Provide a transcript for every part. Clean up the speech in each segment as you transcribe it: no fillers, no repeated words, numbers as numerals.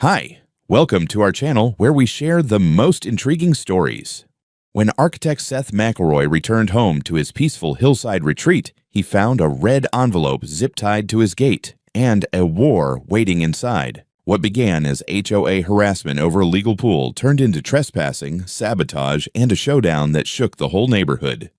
Hi, welcome to our channel where we share the most intriguing stories. When architect Seth McElroy returned home to his peaceful hillside retreat, he found a red envelope zip-tied to his gate and a war waiting inside. What began as HOA harassment over a legal pool turned into trespassing, sabotage, and a showdown that shook the whole neighborhood.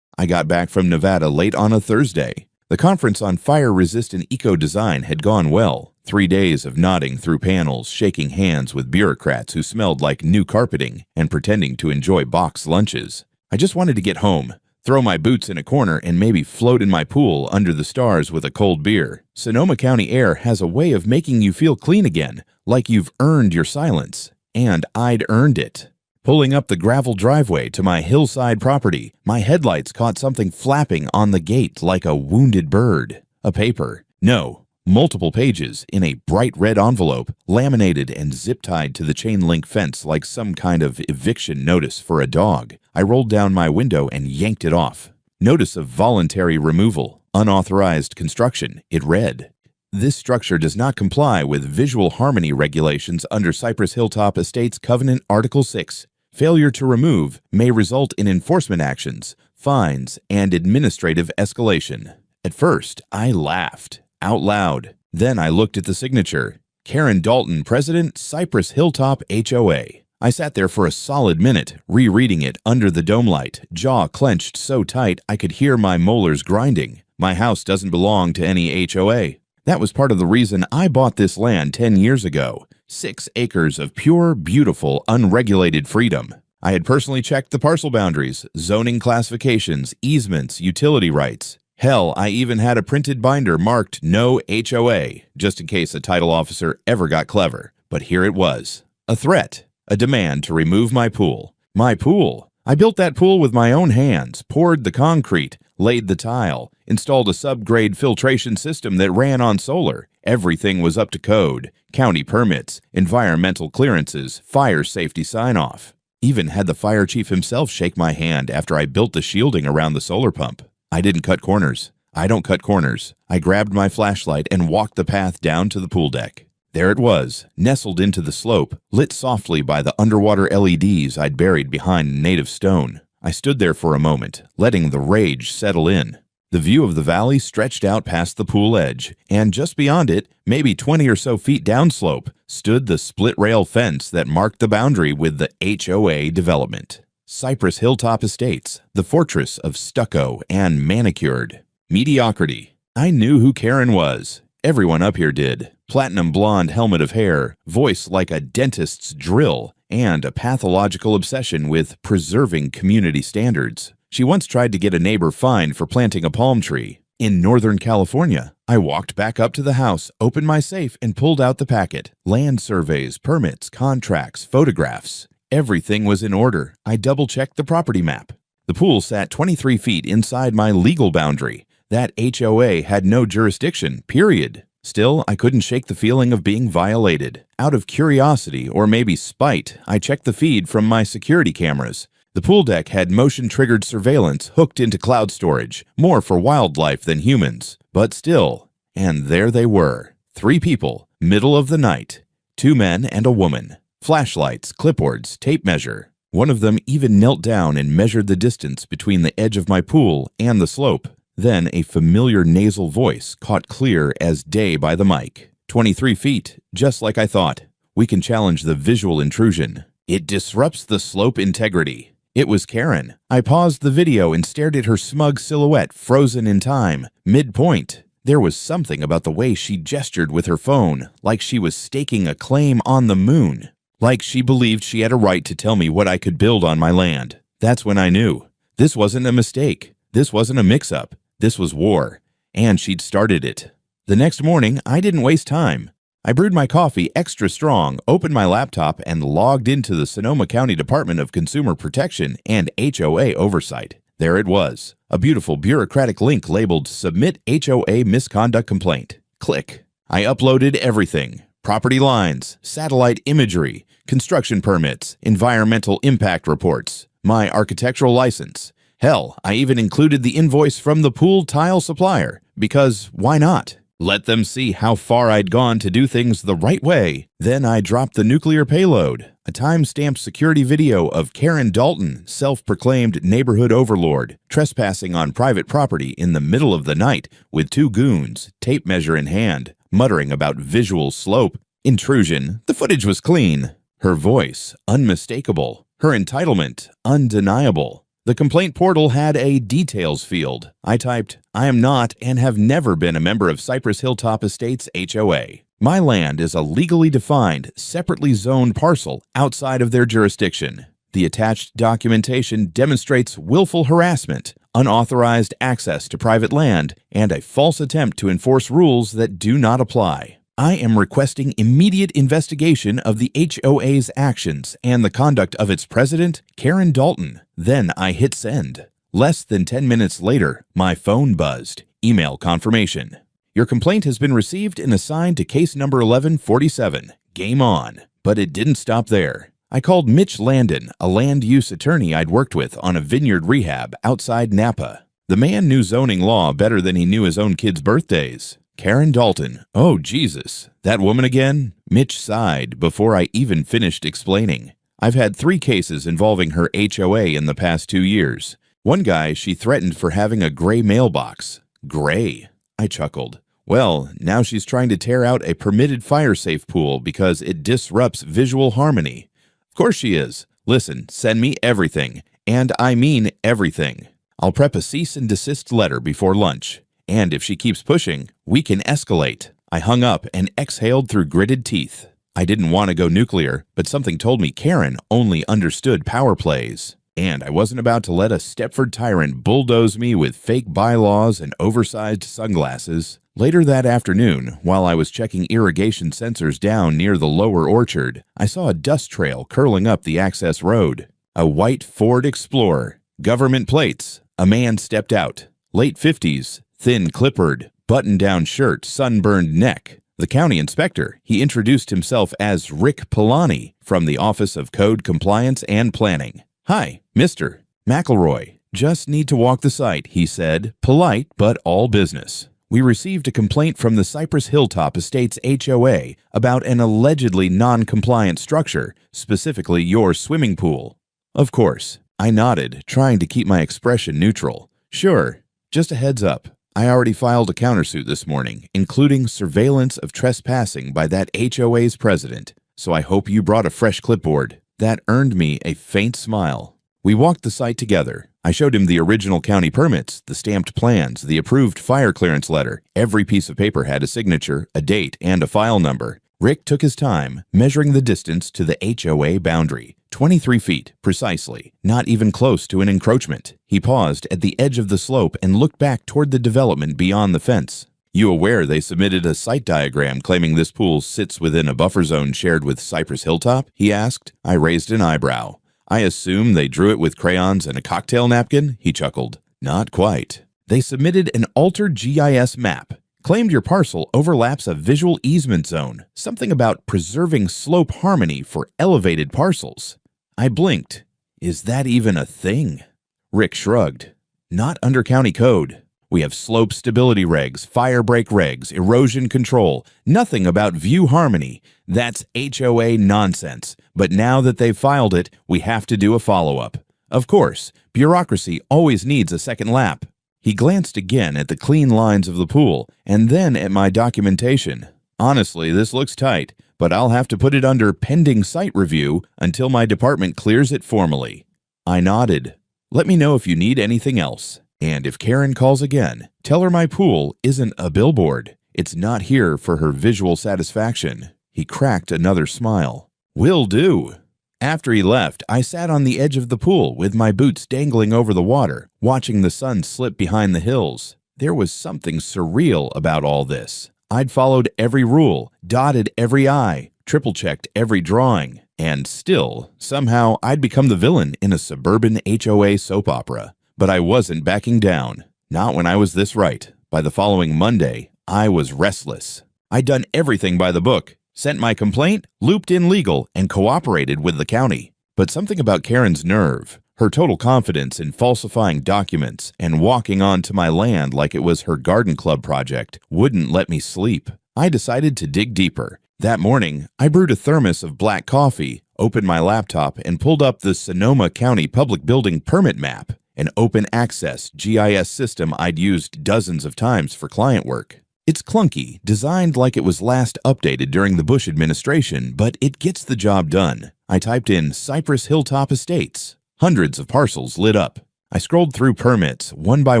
I got back from Nevada late on a Thursday. The conference on fire-resistant eco-design had gone well. 3 days of nodding through panels, shaking hands with bureaucrats who smelled like new carpeting, and pretending to enjoy boxed lunches. I just wanted to get home, throw my boots in a corner, and maybe float in my pool under the stars with a cold beer. Sonoma County air has a way of making you feel clean again, like you've earned your silence. And I'd earned it. Pulling up the gravel driveway to my hillside property, my headlights caught something flapping on the gate like a wounded bird. A paper. No. Multiple pages in a bright red envelope, laminated and zip-tied to the chain-link fence like some kind of eviction notice for a dog. I rolled down my window and yanked it off. Notice of voluntary removal. Unauthorized construction, it read. This structure does not comply with visual harmony regulations under Cypress Hilltop Estates Covenant Article 6. Failure to remove may result in enforcement actions, fines, and administrative escalation. At first, I laughed. Out loud. Then I looked at the signature. Karen Dalton, President, Cypress Hilltop HOA. I sat there for a solid minute, rereading it under the dome light, jaw clenched so tight I could hear my molars grinding. My house doesn't belong to any HOA. That was part of the reason I bought this land 10 years ago. 6 acres of pure, beautiful, unregulated freedom. I had personally checked the parcel boundaries, zoning classifications, easements, utility rights. Hell, I even had a printed binder marked No HOA, just in case a title officer ever got clever. But here it was. A threat. A demand to remove my pool. My pool. I built that pool with my own hands, poured the concrete, laid the tile, installed a subgrade filtration system that ran on solar. Everything was up to code. County permits, environmental clearances, fire safety sign-off. Even had the fire chief himself shake my hand after I built the shielding around the solar pump. I didn't cut corners. I don't cut corners. I grabbed my flashlight and walked the path down to the pool deck. There it was, nestled into the slope, lit softly by the underwater LEDs I'd buried behind native stone. I stood there for a moment, letting the rage settle in. The view of the valley stretched out past the pool edge, and just beyond it, maybe 20 or so feet downslope, stood the split-rail fence that marked the boundary with the HOA development. Cypress Hilltop Estates, the fortress of stucco and manicured. Mediocrity. I knew who Karen was. Everyone up here did. Platinum blonde helmet of hair, voice like a dentist's drill, and a pathological obsession with preserving community standards. She once tried to get a neighbor fined for planting a palm tree. In Northern California, I walked back up to the house, opened my safe, and pulled out the packet. Land surveys, permits, contracts, photographs. Everything was in order. I double-checked the property map. The pool sat 23 feet inside my legal boundary. That HOA had no jurisdiction, period. Still, I couldn't shake the feeling of being violated. Out of curiosity, or maybe spite, I checked the feed from my security cameras. The pool deck had motion-triggered surveillance hooked into cloud storage, more for wildlife than humans. But still, and there they were. 3 people, middle of the night. 2 men and a woman. Flashlights, clipboards, tape measure. One of them even knelt down and measured the distance between the edge of my pool and the slope. Then a familiar nasal voice caught clear as day by the mic. 23 feet, just like I thought. We can challenge the visual intrusion. It disrupts the slope integrity. It was Karen. I paused the video and stared at her smug silhouette frozen in time, midpoint. There was something about the way she gestured with her phone, like she was staking a claim on the moon. Like she believed she had a right to tell me what I could build on my land. That's when I knew. This wasn't a mistake. This wasn't a mix-up. This was war. And she'd started it. The next morning, I didn't waste time. I brewed my coffee extra strong, opened my laptop, and logged into the Sonoma County Department of Consumer Protection and HOA Oversight. There it was. A beautiful bureaucratic link labeled Submit HOA Misconduct Complaint. Click. I uploaded everything. Property lines, satellite imagery, construction permits, environmental impact reports, my architectural license. Hell, I even included the invoice from the pool tile supplier, because why not? Let them see how far I'd gone to do things the right way. Then I dropped the nuclear payload, a time-stamped security video of Karen Dalton, self-proclaimed neighborhood overlord, trespassing on private property in the middle of the night with two goons, tape measure in hand, muttering about visual slope. Intrusion. The footage was clean. Her voice, unmistakable. Her entitlement, undeniable. The complaint portal had a details field. I typed, "I am not and have never been a member of Cypress Hilltop Estates HOA. My land is a legally defined, separately zoned parcel outside of their jurisdiction. The attached documentation demonstrates willful harassment, unauthorized access to private land, and a false attempt to enforce rules that do not apply. I am requesting immediate investigation of the HOA's actions and the conduct of its president, Karen Dalton." Then I hit send. Less than 10 minutes later, my phone buzzed. Email confirmation. "Your complaint has been received and assigned to case number 1147. Game on." But it didn't stop there. I called Mitch Landon, a land use attorney I'd worked with on a vineyard rehab outside Napa. The man knew zoning law better than he knew his own kids' birthdays. Karen Dalton. Oh, Jesus. That woman again? Mitch sighed before I even finished explaining. I've had 3 cases involving her HOA in the past 2 years. One guy she threatened for having a gray mailbox. Gray. I chuckled. Well, now she's trying to tear out a permitted fire-safe pool because it disrupts visual harmony. Of course she is. Listen, send me everything. And I mean everything. I'll prep a cease and desist letter before lunch. And if she keeps pushing, we can escalate. I hung up and exhaled through gritted teeth. I didn't want to go nuclear, but something told me Karen only understood power plays. And I wasn't about to let a Stepford tyrant bulldoze me with fake bylaws and oversized sunglasses. Later that afternoon, while I was checking irrigation sensors down near the lower orchard, I saw a dust trail curling up the access road. A white Ford Explorer. Government plates. A man stepped out. Late 50s. Thin clippered, button-down shirt, sunburned neck. The county inspector, he introduced himself as Rick Polani from the Office of Code Compliance and Planning. "Hi, Mr. McElroy. Just need to walk the site," he said, polite but all business. "We received a complaint from the Cypress Hilltop Estates HOA about an allegedly non-compliant structure, specifically your swimming pool." Of course, I nodded, trying to keep my expression neutral. "Sure, just a heads up. I already filed a countersuit this morning, including surveillance of trespassing by that HOA's president, so I hope you brought a fresh clipboard." That earned me a faint smile. We walked the site together. I showed him the original county permits, the stamped plans, the approved fire clearance letter. Every piece of paper had a signature, a date, and a file number. Rick took his time, measuring the distance to the HOA boundary. 23 feet, precisely, not even close to an encroachment. He paused at the edge of the slope and looked back toward the development beyond the fence. "You aware they submitted a site diagram claiming this pool sits within a buffer zone shared with Cypress Hilltop?" he asked. I raised an eyebrow. "I assume they drew it with crayons and a cocktail napkin?" He chuckled. "Not quite. They submitted an altered GIS map. Claimed your parcel overlaps a visual easement zone, something about preserving slope harmony for elevated parcels." I blinked. "Is that even a thing?" Rick shrugged. "Not under county code. We have slope stability regs, fire break regs, erosion control, nothing about view harmony. That's HOA nonsense. But now that they've filed it, we have to do a follow-up. Of course, bureaucracy always needs a second lap." He glanced again at the clean lines of the pool and then at my documentation. "Honestly, this looks tight, but I'll have to put it under pending site review until my department clears it formally." I nodded. "Let me know if you need anything else. And if Karen calls again, tell her my pool isn't a billboard. It's not here for her visual satisfaction." He cracked another smile. "Will do." After he left, I sat on the edge of the pool with my boots dangling over the water, watching the sun slip behind the hills. There was something surreal about all this. I'd followed every rule, dotted every I, triple-checked every drawing, and still, somehow, I'd become the villain in a suburban HOA soap opera. But I wasn't backing down. Not when I was this right. By the following Monday, I was restless. I'd done everything by the book, sent my complaint, looped in legal, and cooperated with the county. But something about Karen's nerve, Her total confidence in falsifying documents and walking onto my land like it was her garden club project wouldn't let me sleep. I decided to dig deeper. That morning, I brewed a thermos of black coffee, opened my laptop, and pulled up the Sonoma County Public Building Permit Map, an open access GIS system I'd used dozens of times for client work. It's clunky, designed like it was last updated during the Bush administration, but it gets the job done. I typed in Cypress Hilltop Estates. Hundreds of parcels lit up. I scrolled through permits, one by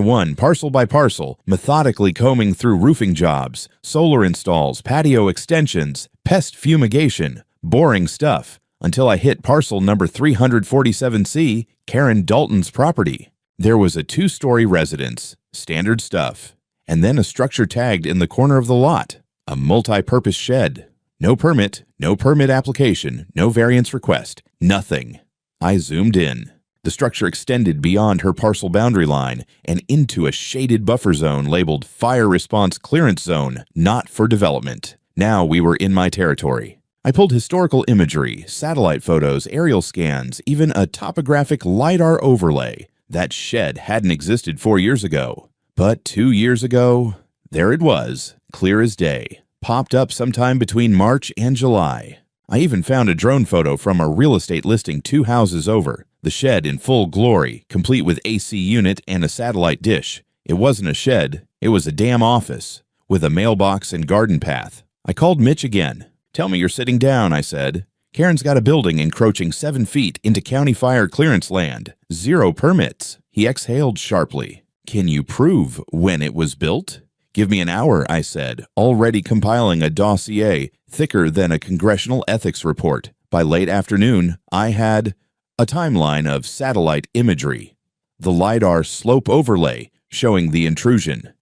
one, parcel by parcel, methodically combing through roofing jobs, solar installs, patio extensions, pest fumigation, boring stuff, until I hit parcel number 347C, Karen Dalton's property. There was a 2-story residence, standard stuff, and then a structure tagged in the corner of the lot, a multi-purpose shed. No permit application, no variance request, nothing. I zoomed in. The structure extended beyond her parcel boundary line and into a shaded buffer zone labeled Fire Response Clearance Zone, not for development. Now we were in my territory. I pulled historical imagery, satellite photos, aerial scans, even a topographic LiDAR overlay. That shed hadn't existed 4 years ago. But 2 years ago, there it was, clear as day. Popped up sometime between March and July. I even found a drone photo from a real estate listing 2 houses over. The shed in full glory, complete with AC unit and a satellite dish. It wasn't a shed, it was a damn office, with a mailbox and garden path. I called Mitch again. "Tell me you're sitting down," I said. "Karen's got a building encroaching 7 feet into county fire clearance land. 0 permits." He exhaled sharply. "Can you prove when it was built?" "Give me an hour," I said, already compiling a dossier thicker than a congressional ethics report. By late afternoon, I had a timeline of satellite imagery, the LiDAR slope overlay showing the intrusion,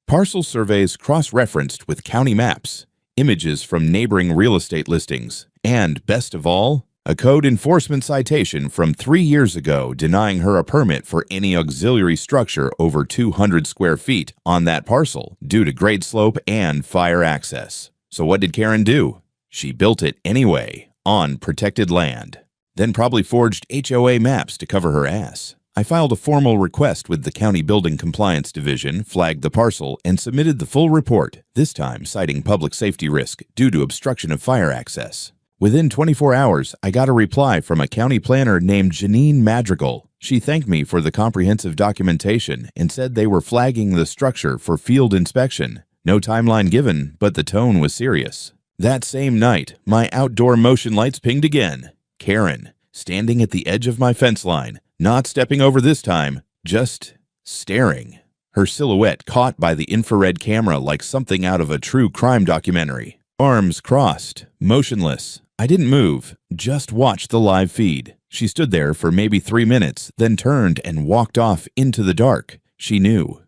parcel surveys cross-referenced with county maps, images from neighboring real estate listings, and, best of all, a code enforcement citation from 3 years ago denying her a permit for any auxiliary structure over 200 square feet on that parcel due to grade slope and fire access. So what did Karen do? She built it anyway, on protected land. Then probably forged HOA maps to cover her ass. I filed a formal request with the County Building Compliance Division, flagged the parcel, and submitted the full report, this time citing public safety risk due to obstruction of fire access. Within 24 hours, I got a reply from a county planner named Janine Madrigal. She thanked me for the comprehensive documentation and said they were flagging the structure for field inspection. No timeline given, but the tone was serious. That same night, my outdoor motion lights pinged again. Karen, standing at the edge of my fence line, not stepping over this time, just staring. Her silhouette caught by the infrared camera like something out of a true crime documentary. Arms crossed, motionless. I didn't move, just watched the live feed. She stood there for maybe 3 minutes, then turned and walked off into the dark. She knew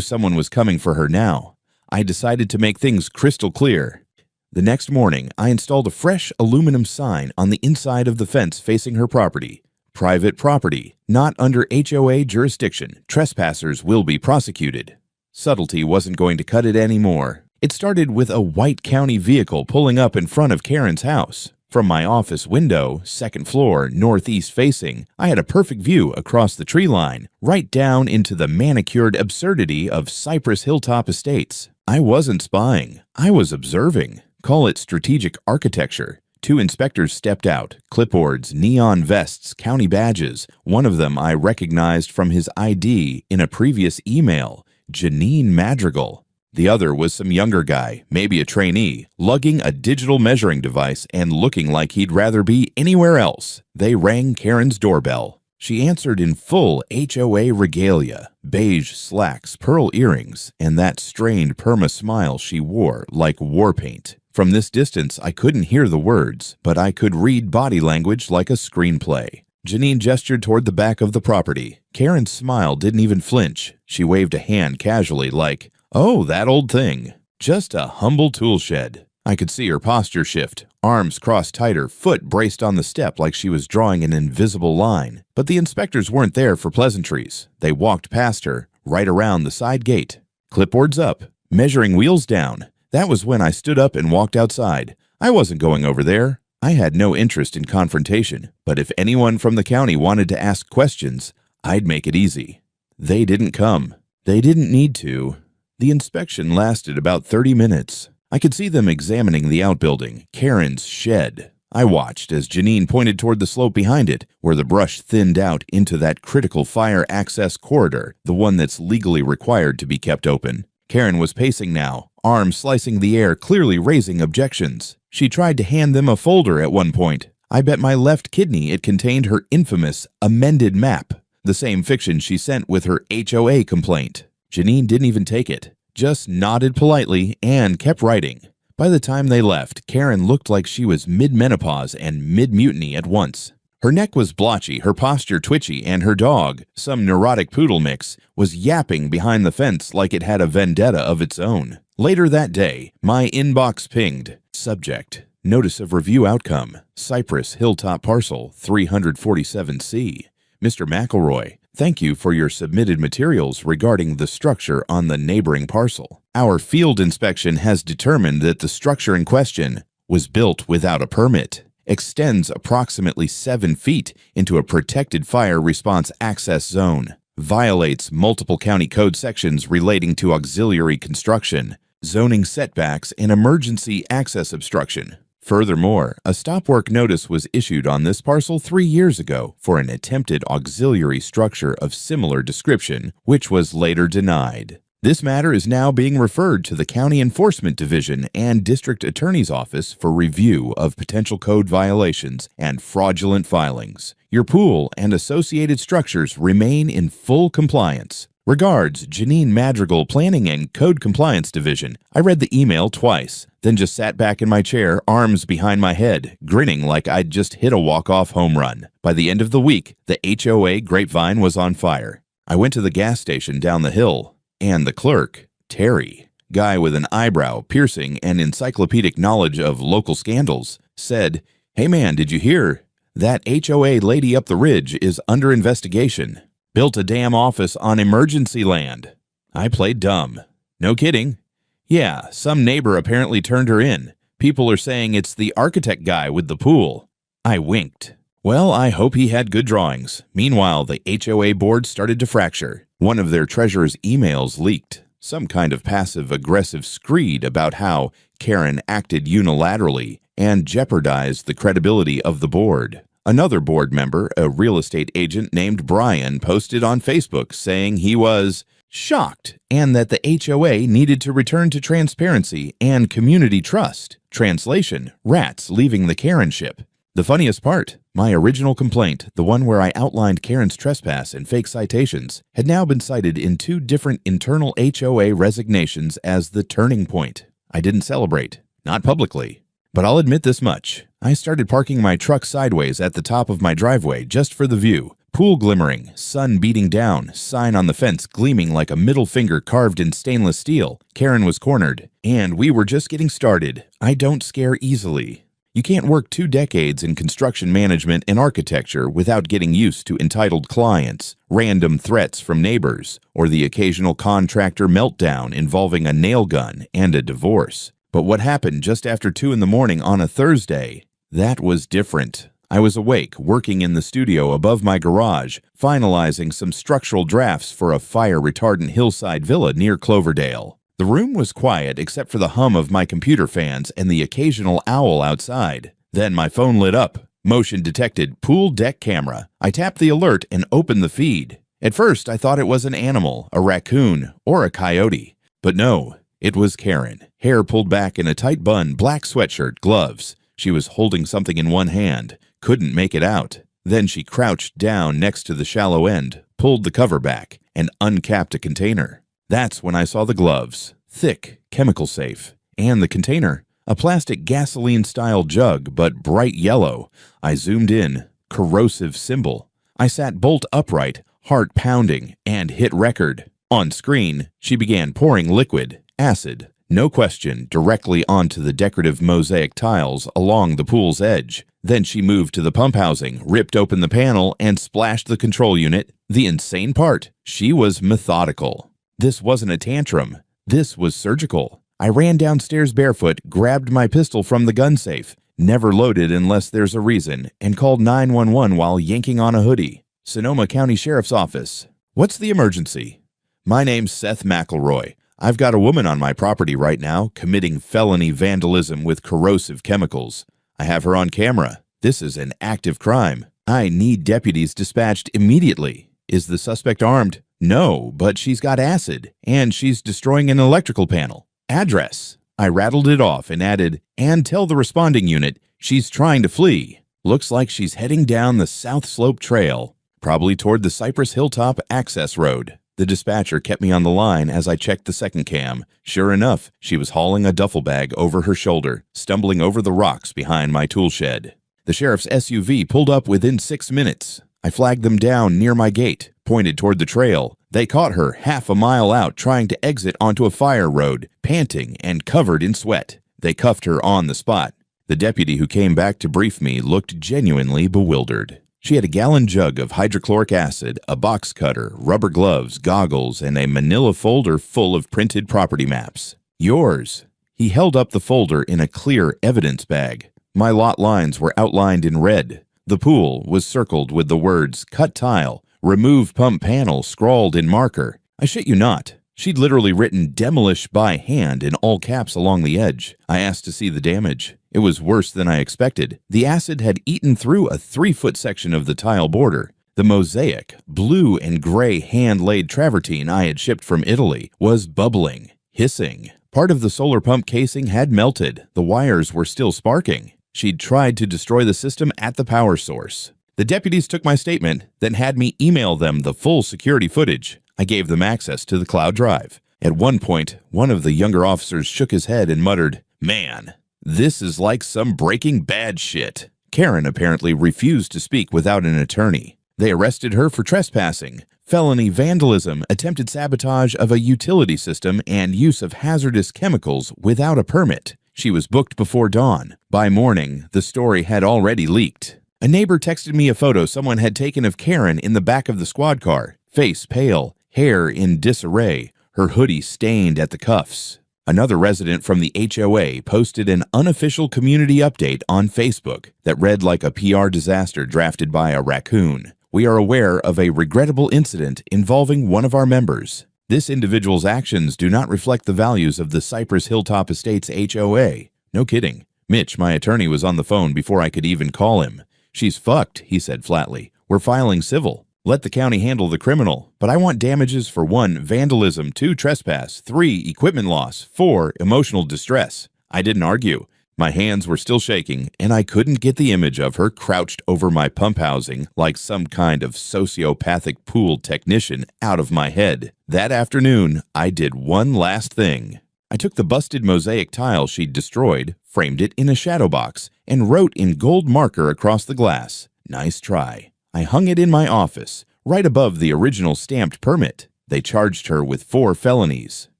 someone was coming for her now. I decided to make things crystal clear. The next morning, I installed a fresh aluminum sign on the inside of the fence facing her property. Private property, not under HOA jurisdiction. Trespassers will be prosecuted. Subtlety wasn't going to cut it anymore. It started with a white county vehicle pulling up in front of Karen's house. From my office window, 2nd floor, northeast facing, I had a perfect view across the tree line, right down into the manicured absurdity of Cypress Hilltop Estates. I wasn't spying. I was observing. Call it strategic architecture. 2 inspectors stepped out, clipboards, neon vests, county badges. One of them I recognized from his ID in a previous email, Janine Madrigal. The other was some younger guy, maybe a trainee, lugging a digital measuring device and looking like he'd rather be anywhere else. They rang Karen's doorbell. She answered in full HOA regalia, beige slacks, pearl earrings, and that strained perma smile she wore like war paint. From this distance, I couldn't hear the words, but I could read body language like a screenplay. Janine gestured toward the back of the property. Karen's smile didn't even flinch. She waved a hand casually like, "Oh, that old thing. Just a humble tool shed." I could see her posture shift, arms crossed tighter, foot braced on the step like she was drawing an invisible line. But the inspectors weren't there for pleasantries. They walked past her, right around the side gate. Clipboards up, measuring wheels down. That was when I stood up and walked outside. I wasn't going over there. I had no interest in confrontation, but if anyone from the county wanted to ask questions, I'd make it easy. They didn't come. They didn't need to. The inspection lasted about 30 minutes. I could see them examining the outbuilding, Karen's shed. I watched as Janine pointed toward the slope behind it, where the brush thinned out into that critical fire access corridor, the one that's legally required to be kept open. Karen was pacing now, arms slicing the air, clearly raising objections. She tried to hand them a folder at one point. I bet my left kidney it contained her infamous amended map, the same fiction she sent with her HOA complaint. Janine didn't even take it, just nodded politely and kept writing. By the time they left, Karen looked like she was mid-menopause and mid-mutiny at once. Her neck was blotchy, her posture twitchy, and her dog, some neurotic poodle mix, was yapping behind the fence like it had a vendetta of its own. Later that day, my inbox pinged. Subject: Notice of Review Outcome. Cypress Hilltop Parcel 347C. Mr. McElroy, thank you for your submitted materials regarding the structure on the neighboring parcel. Our field inspection has determined that the structure in question was built without a permit, extends approximately 7 feet into a protected fire response access zone, violates multiple county code sections relating to auxiliary construction, zoning setbacks, and emergency access obstruction. Furthermore, a stop work notice was issued on this parcel 3 years ago for an attempted auxiliary structure of similar description, which was later denied. This matter is now being referred to the County Enforcement Division and District Attorney's Office for review of potential code violations and fraudulent filings. Your pool and associated structures remain in full compliance. Regards, Janine Madrigal, Planning and Code Compliance Division. I read the email twice, then just sat back in my chair, arms behind my head, grinning like I'd just hit a walk-off home run. By the end of the week, the HOA grapevine was on fire. I went to the gas station down the hill, and the clerk, Terry, guy with an eyebrow piercing and encyclopedic knowledge of local scandals, said, "Hey man, did you hear? That HOA lady up the ridge is under investigation. Built a damn office on emergency land." I played dumb. No kidding. Yeah, some neighbor apparently turned her in. People are saying it's the architect guy with the pool. I winked. Well, I hope he had good drawings. Meanwhile, the HOA board started to fracture. One of their treasurer's emails leaked. Some kind of passive-aggressive screed about how Karen acted unilaterally and jeopardized the credibility of the board. Another board member, a real estate agent named Brian, posted on Facebook saying he was shocked and that the HOA needed to return to transparency and community trust. Translation: rats leaving the Karenship. The funniest part, my original complaint, the one where I outlined Karen's trespass and fake citations, had now been cited in 2 different internal HOA resignations as the turning point. I didn't celebrate, not publicly. But I'll admit this much. I started parking my truck sideways at the top of my driveway just for the view. Pool glimmering, sun beating down, sign on the fence gleaming like a middle finger carved in stainless steel. Karen was cornered, and we were just getting started. I don't scare easily. You can't work 2 decades in construction management and architecture without getting used to entitled clients, random threats from neighbors, or the occasional contractor meltdown involving a nail gun and a divorce. But what happened just after 2 in the morning on a Thursday? That was different. I was awake, working in the studio above my garage, finalizing some structural drafts for a fire-retardant hillside villa near Cloverdale. The room was quiet except for the hum of my computer fans and the occasional owl outside. Then my phone lit up. Motion detected, pool deck camera. I tapped the alert and opened the feed. At first, I thought it was an animal, a raccoon, or a coyote. But no, it was Karen. Hair pulled back in a tight bun, black sweatshirt, gloves. She was holding something in one hand. Couldn't make it out. Then she crouched down next to the shallow end, pulled the cover back, and uncapped a container. That's when I saw the gloves, thick, chemical safe, and the container, a plastic gasoline-style jug, but bright yellow. I zoomed in, corrosive symbol. I sat bolt upright, heart pounding, and hit record. On screen, she began pouring liquid, acid, no question, directly onto the decorative mosaic tiles along the pool's edge. Then she moved to the pump housing, ripped open the panel, and splashed the control unit. The insane part, she was methodical. This wasn't a tantrum. This was surgical. I ran downstairs barefoot, grabbed my pistol from the gun safe, Never loaded unless there's a reason, and called 911 while yanking on a hoodie. Sonoma County Sheriff's Office. What's the emergency? My name's Seth McElroy. I've got a woman on my property right now committing felony vandalism with corrosive chemicals. I have her on camera. This is an active crime. I need deputies dispatched immediately. Is the suspect armed? No, but she's got acid, and she's destroying an electrical panel. Address. I rattled it off and added, and tell the responding unit she's trying to flee. Looks like she's heading down the South Slope Trail, probably toward the Cypress Hilltop Access Road. The dispatcher kept me on the line as I checked the second cam. Sure enough, she was hauling a duffel bag over her shoulder, stumbling over the rocks behind my tool shed. The sheriff's SUV pulled up within 6 minutes. I flagged them down near my gate, pointed toward the trail. They caught her half a mile out trying to exit onto a fire road, panting and covered in sweat. They cuffed her on the spot. The deputy who came back to brief me looked genuinely bewildered. She had a gallon jug of hydrochloric acid, a box cutter, rubber gloves, goggles, and a manila folder full of printed property maps. Yours. He held up the folder in a clear evidence bag. My lot lines were outlined in red. The pool was circled with the words, cut tile, remove pump panel scrawled in marker. I shit you not. She'd literally written demolish by hand in all caps along the edge. I asked to see the damage. It was worse than I expected. The acid had eaten through a 3-foot section of the tile border. The mosaic, blue and gray hand-laid travertine I had shipped from Italy was bubbling, hissing. Part of the solar pump casing had melted. The wires were still sparking. She'd tried to destroy the system at the power source. The deputies took my statement, then had me email them the full security footage. I gave them access to the cloud drive. At one point, one of the younger officers shook his head and muttered, "Man, this is like some Breaking Bad shit." Karen apparently refused to speak without an attorney. They arrested her for trespassing, felony vandalism, attempted sabotage of a utility system, and use of hazardous chemicals without a permit. She was booked before dawn. By morning, the story had already leaked. A neighbor texted me a photo someone had taken of Karen in the back of the squad car, face pale, hair in disarray, her hoodie stained at the cuffs. Another resident from the HOA posted an unofficial community update on Facebook that read like a PR disaster drafted by a raccoon. We are aware of a regrettable incident involving one of our members. This individual's actions do not reflect the values of the Cypress Hilltop Estates HOA. No kidding. Mitch, my attorney, was on the phone before I could even call him. "She's fucked," he said flatly. "We're filing civil. Let the county handle the criminal, but I want damages for 1, vandalism, 2, trespass, 3, equipment loss, 4, emotional distress." I didn't argue. My hands were still shaking, and I couldn't get the image of her crouched over my pump housing like some kind of sociopathic pool technician out of my head. That afternoon, I did one last thing. I took the busted mosaic tile she'd destroyed, framed it in a shadow box, and wrote in gold marker across the glass, "Nice try." I hung it in my office, right above the original stamped permit. They charged her with 4 felonies.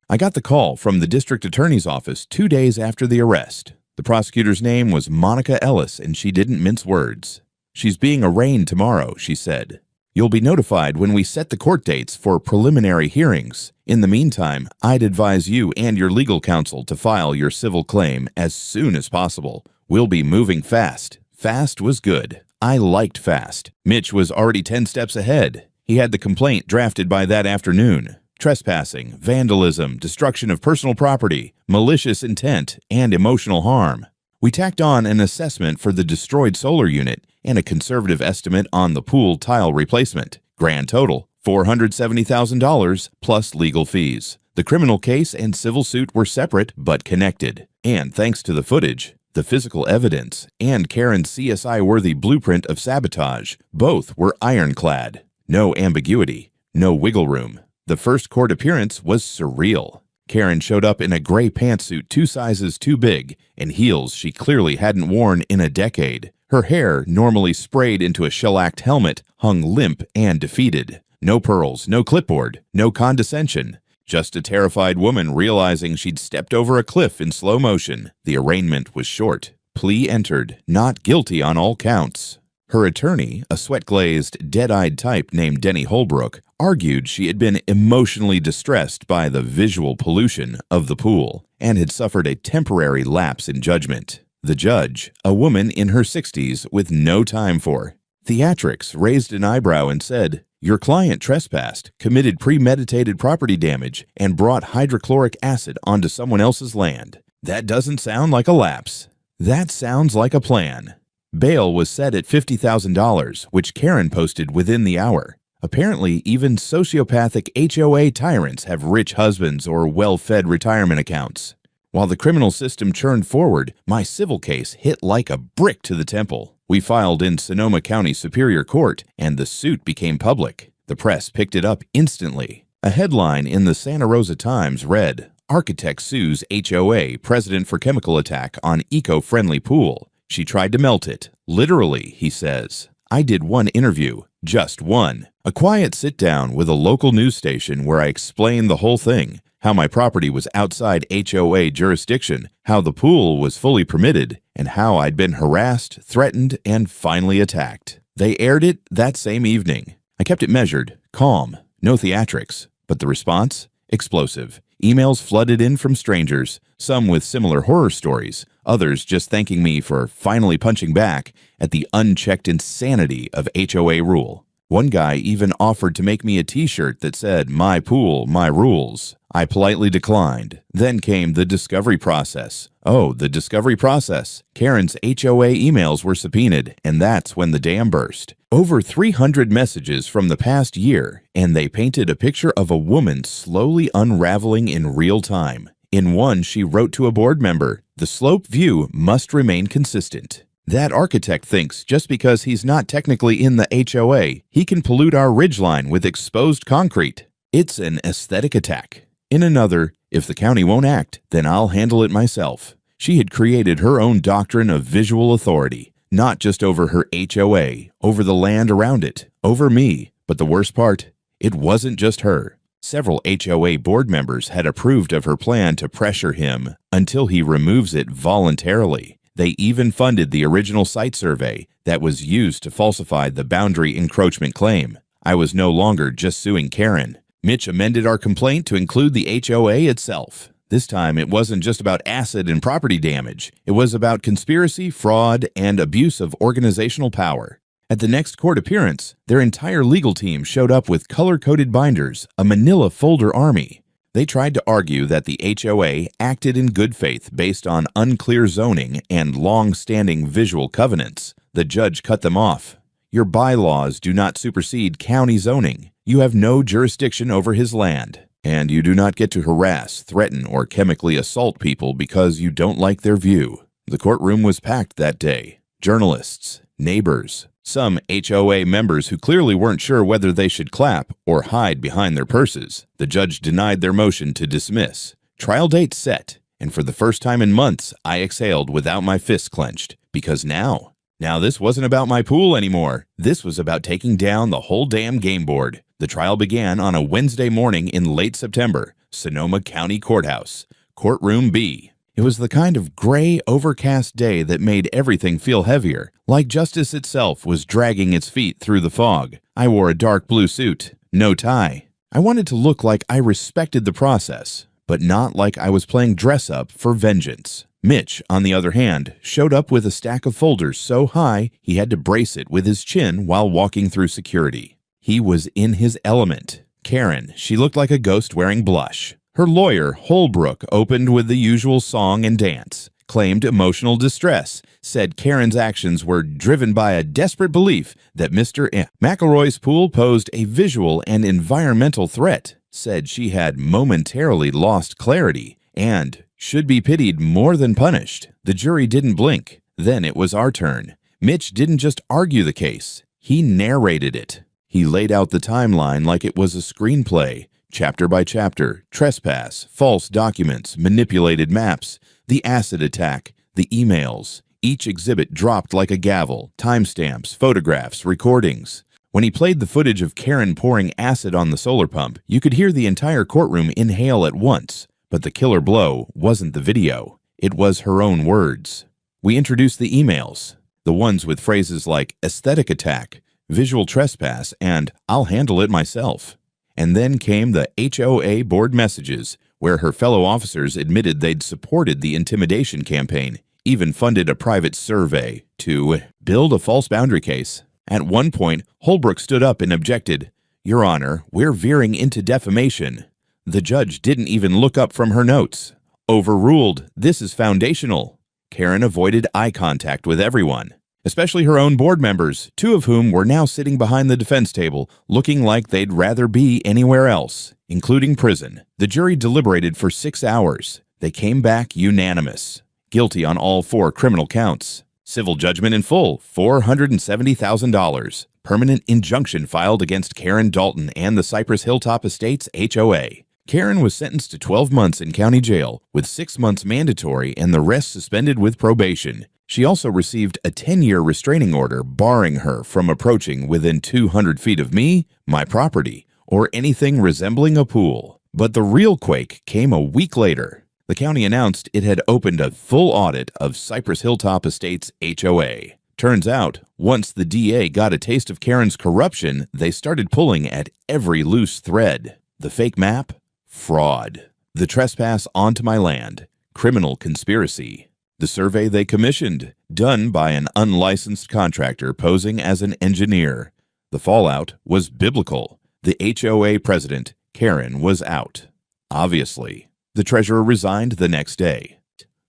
I got the call from the district attorney's office 2 days after the arrest. The prosecutor's name was Monica Ellis, and she didn't mince words. "She's being arraigned tomorrow," she said. "You'll be notified when we set the court dates for preliminary hearings. In the meantime, I'd advise you and your legal counsel to file your civil claim as soon as possible. We'll be moving fast." Fast was good. I liked fast. Mitch was already 10 steps ahead. He had the complaint drafted by that afternoon. Trespassing, vandalism, destruction of personal property, malicious intent, and emotional harm. We tacked on an assessment for the destroyed solar unit and a conservative estimate on the pool tile replacement. Grand total, $470,000 plus legal fees. The criminal case and civil suit were separate but connected. And thanks to the footage, the physical evidence, and Karen's CSI-worthy blueprint of sabotage, both were ironclad. No ambiguity, no wiggle room. The first court appearance was surreal. Karen showed up in a gray pantsuit 2 sizes too big and heels she clearly hadn't worn in a decade. Her hair, normally sprayed into a shellacked helmet, hung limp and defeated. No pearls, no clipboard, no condescension. Just a terrified woman realizing she'd stepped over a cliff in slow motion. The arraignment was short. Plea entered, not guilty on all counts. Her attorney, a sweat-glazed, dead-eyed type named Denny Holbrook, argued she had been emotionally distressed by the visual pollution of the pool and had suffered a temporary lapse in judgment. The judge, a woman in her 60s with no time for theatrics, raised an eyebrow and said, "Your client trespassed, committed premeditated property damage, and brought hydrochloric acid onto someone else's land. That doesn't sound like a lapse. That sounds like a plan." Bail was set at $50,000, which Karen posted within the hour. Apparently, even sociopathic HOA tyrants have rich husbands or well-fed retirement accounts. While the criminal system churned forward, my civil case hit like a brick to the temple. We filed in Sonoma County Superior Court, and the suit became public. The press picked it up instantly. A headline in the Santa Rosa Times read, "Architect sues HOA president for chemical attack on eco-friendly pool. She tried to melt it. Literally," he says. I did one interview, just one. A quiet sit-down with a local news station where I explained the whole thing. How my property was outside HOA jurisdiction, how the pool was fully permitted, and how I'd been harassed, threatened, and finally attacked. They aired it that same evening. I kept it measured, calm, no theatrics. But the response? Explosive. Emails flooded in from strangers, some with similar horror stories, others just thanking me for finally punching back at the unchecked insanity of HOA rule. One guy even offered to make me a t-shirt that said, "My pool, my rules." I politely declined. Then came the discovery process. Oh, the discovery process. Karen's HOA emails were subpoenaed, and that's when the dam burst. Over 300 messages from the past year, and they painted a picture of a woman slowly unraveling in real time. In one, she wrote to a board member, "The slope view must remain consistent." That architect thinks just because he's not technically in the HOA, he can pollute our ridgeline with exposed concrete. It's an aesthetic attack. In another, "If the county won't act, then I'll handle it myself." She had created her own doctrine of visual authority, not just over her HOA, over the land around it, over me. But the worst part, it wasn't just her. Several HOA board members had approved of her plan to pressure him until he removes it voluntarily. They even funded the original site survey that was used to falsify the boundary encroachment claim. I was no longer just suing Karen. Mitch amended our complaint to include the HOA itself. This time, it wasn't just about acid and property damage. It was about conspiracy, fraud, and abuse of organizational power. At the next court appearance, their entire legal team showed up with color-coded binders, a manila folder army. They tried to argue that the HOA acted in good faith based on unclear zoning and long-standing visual covenants. The judge cut them off. "Your bylaws do not supersede county zoning. You have no jurisdiction over his land, and you do not get to harass, threaten, or chemically assault people because you don't like their view." The courtroom was packed that day. Journalists, neighbors, some HOA members who clearly weren't sure whether they should clap or hide behind their purses. The judge denied their motion to dismiss. Trial date set, and for the first time in months, I exhaled without my fists clenched, because now this wasn't about my pool anymore. This was about taking down the whole damn game board. The trial began on a Wednesday morning in late September, Sonoma County Courthouse, Courtroom B. It was the kind of gray, overcast day that made everything feel heavier, like justice itself was dragging its feet through the fog. I wore a dark blue suit, no tie. I wanted to look like I respected the process, but not like I was playing dress-up for vengeance. Mitch, on the other hand, showed up with a stack of folders so high he had to brace it with his chin while walking through security. He was in his element. Karen, she looked like a ghost wearing blush. Her lawyer, Holbrook, opened with the usual song and dance, claimed emotional distress, said Karen's actions were driven by a desperate belief that Mr. McElroy's pool posed a visual and environmental threat, said she had momentarily lost clarity and should be pitied more than punished. The jury didn't blink. Then it was our turn. Mitch didn't just argue the case. He narrated it. He laid out the timeline like it was a screenplay, chapter by chapter, trespass, false documents, manipulated maps, the acid attack, the emails. Each exhibit dropped like a gavel, timestamps, photographs, recordings. When he played the footage of Karen pouring acid on the solar pump, you could hear the entire courtroom inhale at once. But the killer blow wasn't the video. It was her own words. We introduced the emails, the ones with phrases like aesthetic attack, visual trespass, and "I'll handle it myself." And then came the HOA board messages, where her fellow officers admitted they'd supported the intimidation campaign, even funded a private survey to build a false boundary case. At one point, Holbrook stood up and objected, "Your Honor, we're veering into defamation." The judge didn't even look up from her notes. Overruled. This is foundational. Karen avoided eye contact with everyone, especially her own board members, two of whom were now sitting behind the defense table, looking like they'd rather be anywhere else, including prison. The jury deliberated for 6 hours. They came back unanimous. Guilty on all 4 criminal counts. Civil judgment in full, $470,000. Permanent injunction filed against Karen Dalton and the Cypress Hilltop Estates HOA. Karen was sentenced to 12 months in county jail, with 6 months mandatory and the rest suspended with probation. She also received a 10-year restraining order barring her from approaching within 200 feet of me, my property, or anything resembling a pool. But the real quake came a week later. The county announced it had opened a full audit of Cypress Hilltop Estates HOA. Turns out, once the DA got a taste of Karen's corruption, they started pulling at every loose thread. The fake map? Fraud. The trespass onto my land? Criminal conspiracy. The survey they commissioned? Done by an unlicensed contractor posing as an engineer. The fallout was biblical. The HOA president, Karen, was out. Obviously. The treasurer resigned the next day.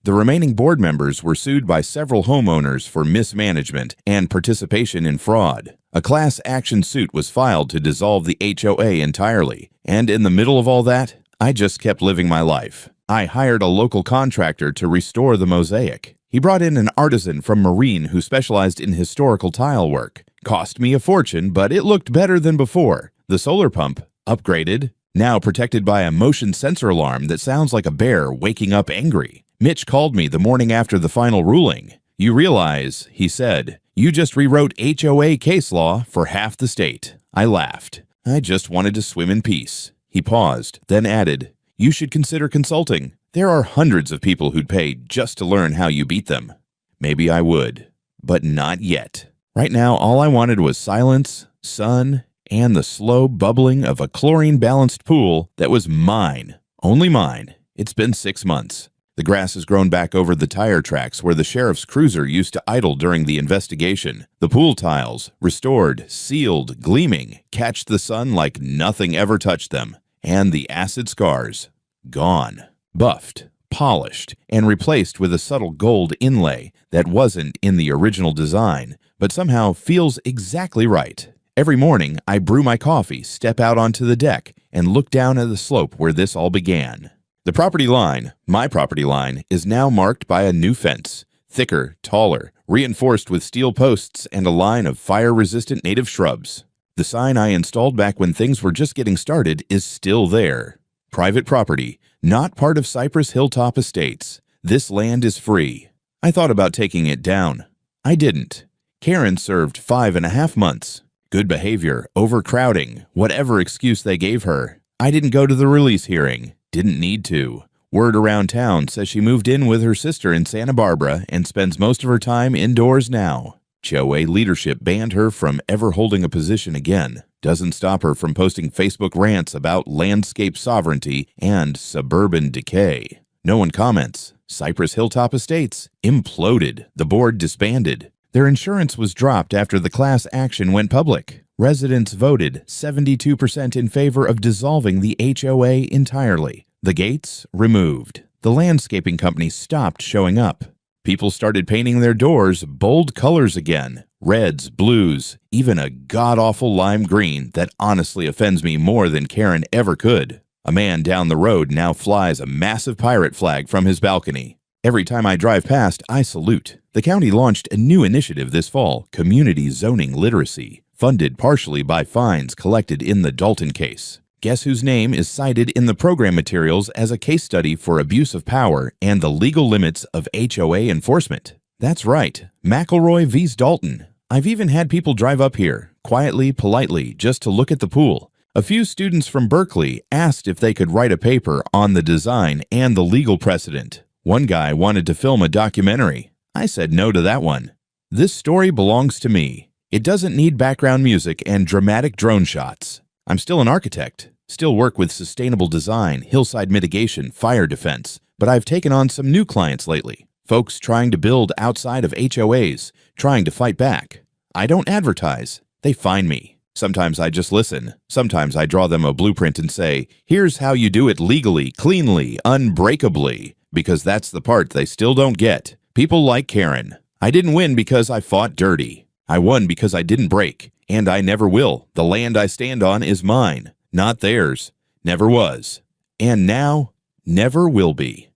The remaining board members were sued by several homeowners for mismanagement and participation in fraud. A class action suit was filed to dissolve the HOA entirely, and in the middle of all that, I just kept living my life. I hired a local contractor to restore the mosaic. He brought in an artisan from Marine who specialized in historical tile work. Cost me a fortune, but it looked better than before. The solar pump, upgraded, now protected by a motion sensor alarm that sounds like a bear waking up angry. Mitch called me the morning after the final ruling. "You realize," he said, "you just rewrote HOA case law for half the state." I laughed. I just wanted to swim in peace. He paused, then added, "You should consider consulting. There are hundreds of people who'd pay just to learn how you beat them." Maybe I would, but not yet. Right now, all I wanted was silence, sun, and the slow bubbling of a chlorine-balanced pool that was mine. Only mine. It's been 6 months. The grass has grown back over the tire tracks where the sheriff's cruiser used to idle during the investigation. The pool tiles, restored, sealed, gleaming, catch the sun like nothing ever touched them. And the acid scars, gone. Buffed, polished, and replaced with a subtle gold inlay that wasn't in the original design, but somehow feels exactly right. Every morning, I brew my coffee, step out onto the deck, and look down at the slope where this all began. The property line, my property line, is now marked by a new fence. Thicker, taller, reinforced with steel posts and a line of fire-resistant native shrubs. The sign I installed back when things were just getting started is still there. Private property, not part of Cypress Hilltop Estates. This land is free. I thought about taking it down. I didn't. Karen served 5.5 months. Good behavior, overcrowding, whatever excuse they gave her. I didn't go to the release hearing. Didn't need to. Word around town says she moved in with her sister in Santa Barbara and spends most of her time indoors now. HOA leadership banned her from ever holding a position again. Doesn't stop her from posting Facebook rants about landscape sovereignty and suburban decay. No one comments. Cypress Hilltop Estates imploded. The board disbanded. Their insurance was dropped after the class action went public. Residents voted 72% in favor of dissolving the HOA entirely. The gates removed. The landscaping company stopped showing up. People started painting their doors bold colors again. Reds, blues, even a god-awful lime green that honestly offends me more than Karen ever could. A man down the road now flies a massive pirate flag from his balcony. Every time I drive past, I salute. The county launched a new initiative this fall, Community Zoning Literacy, funded partially by fines collected in the Dalton case. Guess whose name is cited in the program materials as a case study for abuse of power and the legal limits of HOA enforcement? That's right, McElroy vs. Dalton. I've even had people drive up here, quietly, politely, just to look at the pool. A few students from Berkeley asked if they could write a paper on the design and the legal precedent. One guy wanted to film a documentary. I said no to that one. This story belongs to me. It doesn't need background music and dramatic drone shots. I'm still an architect, still work with sustainable design, hillside mitigation, fire defense, but I've taken on some new clients lately. Folks trying to build outside of HOAs, trying to fight back. I don't advertise. They find me. Sometimes I just listen. Sometimes I draw them a blueprint and say, here's how you do it legally, cleanly, unbreakably, because that's the part they still don't get. People like Karen. I didn't win because I fought dirty. I won because I didn't break, and I never will. The land I stand on is mine, not theirs. Never was. And now, never will be.